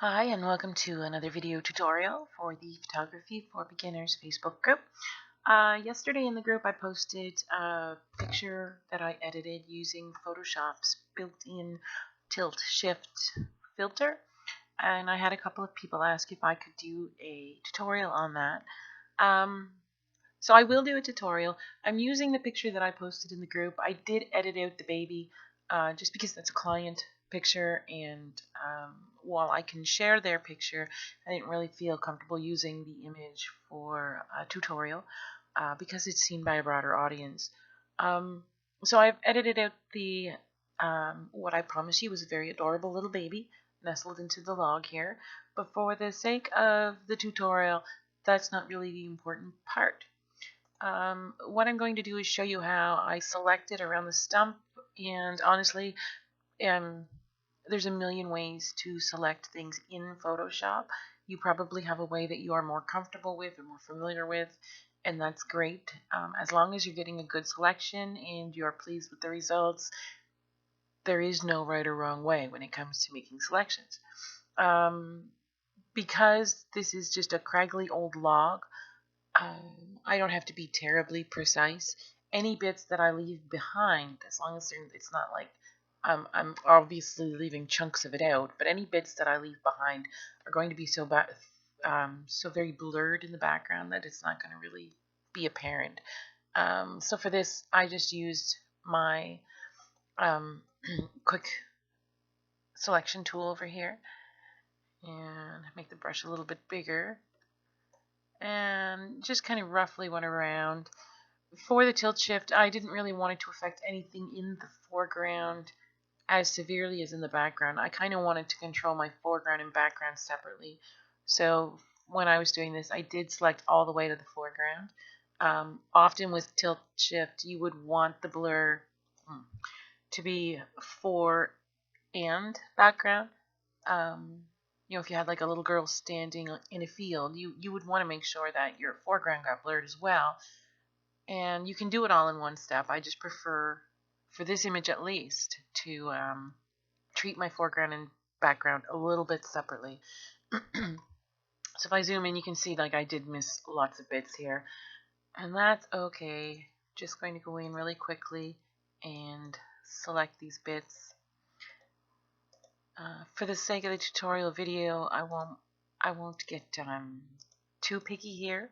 Hi and welcome to another video tutorial for the Photography for Beginners Facebook group. Yesterday in the group I posted a picture that I edited using Photoshop's built-in tilt shift filter, and I had a couple of people ask if I could do a tutorial on that. So I will do a tutorial. I'm using the picture that I posted in the group. I did edit out the baby just because that's a client picture, and while I can share their picture, I didn't really feel comfortable using the image for a tutorial because it's seen by a broader audience. Um, so I've edited out the what I promised you was a very adorable little baby nestled into the log here, but for the sake of the tutorial, that's not really the important part. What I'm going to do is show you how I select it around the stump, and honestly, um, there's a million ways to select things in Photoshop. You probably have a way that you are more comfortable with or more familiar with, and that's great. As long as you're getting a good selection and you're pleased with the results, there is no right or wrong way when it comes to making selections. Because this is just a craggly old log, I don't have to be terribly precise. Any bits that I leave behind, as long as it's not like I'm obviously leaving chunks of it out, but any bits that I leave behind are going to be so very blurred in the background that it's not going to really be apparent. So for this, I just used my um, quick selection tool over here and make the brush a little bit bigger, and just kind of roughly went around. For the tilt shift, I didn't really want it to affect anything in the foreground as severely as in the background. I kind of wanted to control my foreground and background separately. So when I was doing this, I did select all the way to the foreground. Often with tilt shift, you would want the blur to be fore and background. If you had like a little girl standing in a field, you would want to make sure that your foreground got blurred as well. And you can do it all in one step. I just prefer, for this image at least, to treat my foreground and background a little bit separately. So if I zoom in, you can see like I did miss lots of bits here. And that's okay. Just going to go in really quickly and select these bits. For the sake of the tutorial video, I won't get too picky here,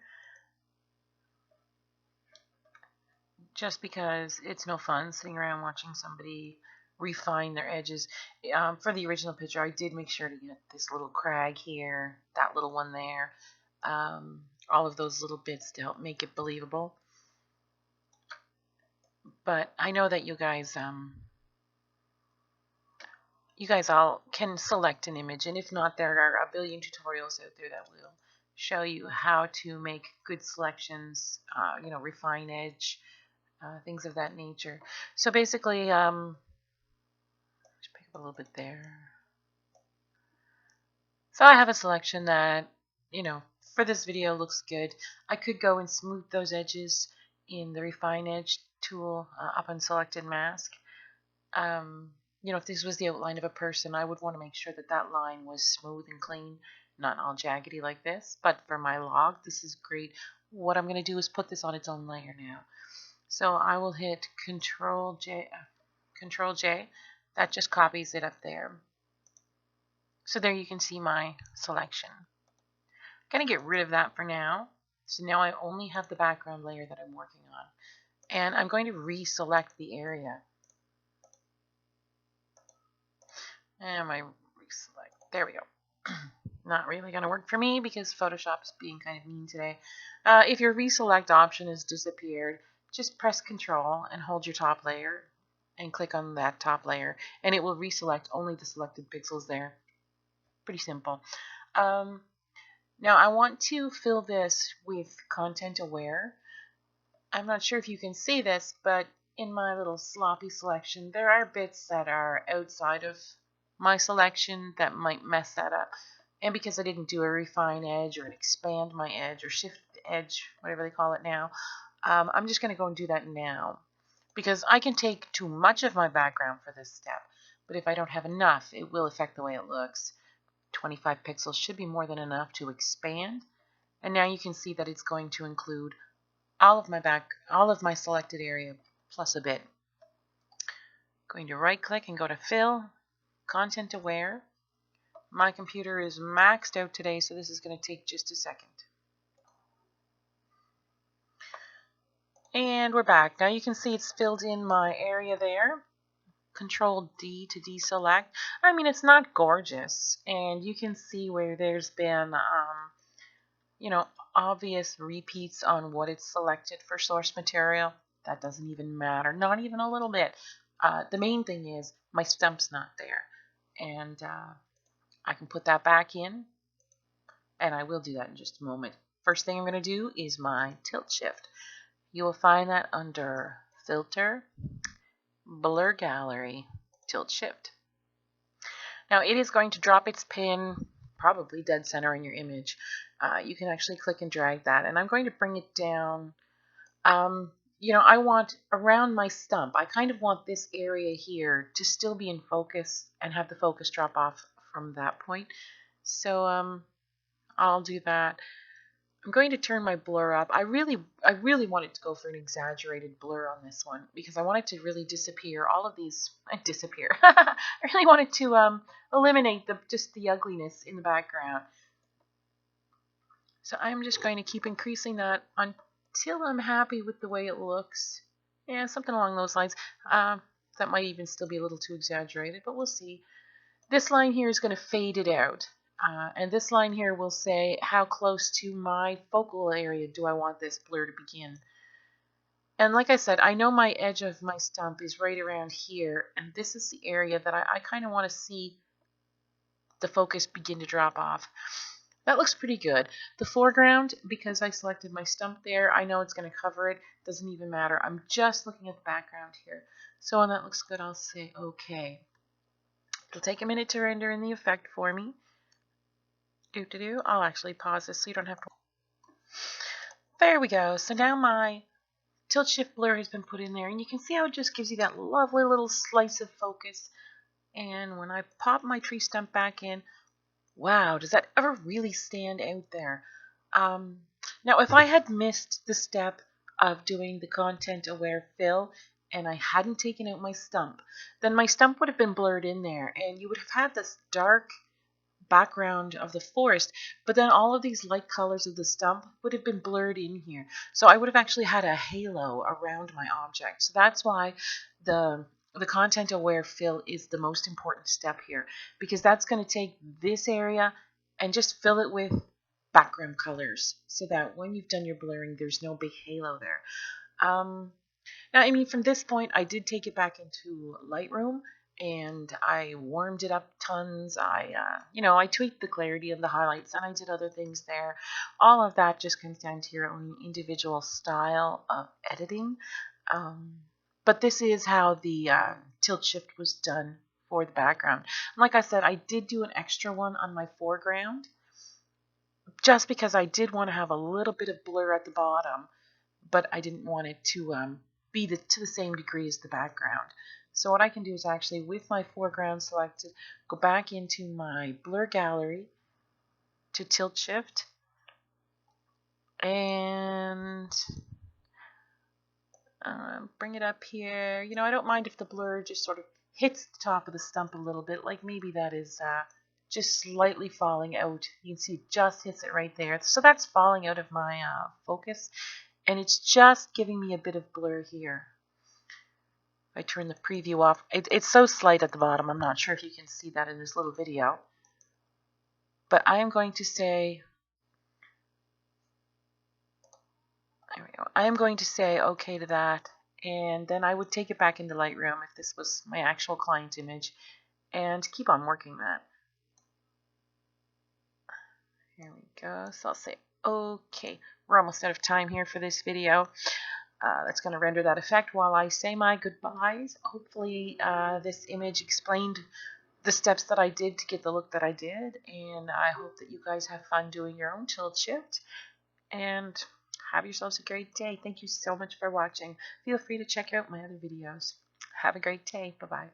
just because it's no fun sitting around watching somebody refine their edges. For the original picture, I did make sure to get this little crag here, that little one there, all of those little bits to help make it believable. But I know that you guys all can select an image, and if not, there are a billion tutorials out there that will show you how to make good selections, refine edge, things of that nature. So basically, just pick up a little bit there. So I have a selection that, for this video looks good. I could go and smooth those edges in the Refine Edge tool up on Selected Mask. If this was the outline of a person, I would want to make sure that that line was smooth and clean, not all jaggedy like this. But for my log, this is great. What I'm going to do is put this on its own layer now. So I will hit Control J. That just copies it up there. So there you can see my selection. I'm going to get rid of that for now. So now I only have the background layer that I'm working on. And I'm going to reselect the area. And my reselect, there we go. Not really going to work for me because Photoshop is being kind of mean today. If your reselect option has disappeared, just press Control and hold your top layer and click on that top layer, and it will reselect only the selected pixels there. Pretty simple. Now I want to fill this with content aware. I'm not sure if you can see this, but in my little sloppy selection, there are bits that are outside of my selection that might mess that up. And because I didn't do a refine edge or an expand my edge or shift edge, whatever they call it now, I'm just going to go and do that now. Because I can take too much of my background for this step, but if I don't have enough, it will affect the way it looks. 25 pixels should be more than enough to expand. And now you can see that it's going to include all of my selected area plus a bit. Going to right click and go to Fill, Content Aware. My computer is maxed out today, so this is going to take just a second. And we're back. Now you can see it's filled in my area there. Control D to deselect. I mean, it's not gorgeous, and you can see where there's been, you know, obvious repeats on what it's selected for source material. That doesn't even matter, not even a little bit. The main thing is my stump's not there, and I can put that back in, and I will do that in just a moment. First thing I'm going to do is my tilt shift. You will find that under Filter, Blur Gallery, Tilt Shift. Now it is going to drop its pin probably dead center in your image. You can actually click and drag that, and I'm going to bring it down. You know, I want around my stump, I kind of want this area here to still be in focus and have the focus drop off from that point. So I'll do that. I'm going to turn my blur up. I really wanted to go for an exaggerated blur on this one because I wanted to really disappear all of these. Disappear. I really wanted to eliminate just the ugliness in the background. So I'm just going to keep increasing that until I'm happy with the way it looks. Yeah, something along those lines. That might even still be a little too exaggerated, but we'll see. This line here is going to fade it out. And this line here will say how close to my focal area do I want this blur to begin. And like I said, I know my edge of my stump is right around here, and this is the area that I kind of want to see the focus begin to drop off. That looks pretty good. The foreground, because I selected my stump there, I know it's going to cover it. Doesn't even matter. I'm just looking at the background here. So when that looks good, I'll say OK. It'll take a minute to render in the effect for me. I'll actually pause this so you don't have to. There we go. So now my tilt shift blur has been put in there, and you can see how it just gives you that lovely little slice of focus. And when I pop my tree stump back in, wow, does that ever really stand out there? Now, if I had missed the step of doing the content aware fill and I hadn't taken out my stump, then my stump would have been blurred in there, and you would have had this dark background of the forest, but then all of these light colors of the stump would have been blurred in here. So I would have actually had a halo around my object. So that's why the content aware fill is the most important step here, because that's going to take this area and just fill it with background colors so that when you've done your blurring, there's no big halo there. Now, I mean, from this point, I did take it back into Lightroom, and I warmed it up tons. I tweaked the clarity of the highlights, and I did other things there. All of that just comes down to your own individual style of editing. But this is how the tilt shift was done for the background. And like I said, I did do an extra one on my foreground, just because I did want to have a little bit of blur at the bottom, but I didn't want it to be to the same degree as the background. So what I can do is actually, with my foreground selected, go back into my blur gallery to tilt shift, and bring it up here. You know, I don't mind if the blur just sort of hits the top of the stump a little bit, like maybe that is just slightly falling out. You can see it just hits it right there. So that's falling out of my focus, and it's just giving me a bit of blur here. I turn the preview off. It's so slight at the bottom. I'm not sure if you can see that in this little video. But I am going to say, there we go. I am going to say OK to that. And then I would take it back into Lightroom if this was my actual client image and keep on working that. Here we go. So I'll say OK. We're almost out of time here for this video. That's going to render that effect while I say my goodbyes. Hopefully this image explained the steps that I did to get the look that I did, and I hope that you guys have fun doing your own tilt shift, and have yourselves a great day. Thank you so much for watching. Feel free to check out my other videos. Have a great day. Bye-bye.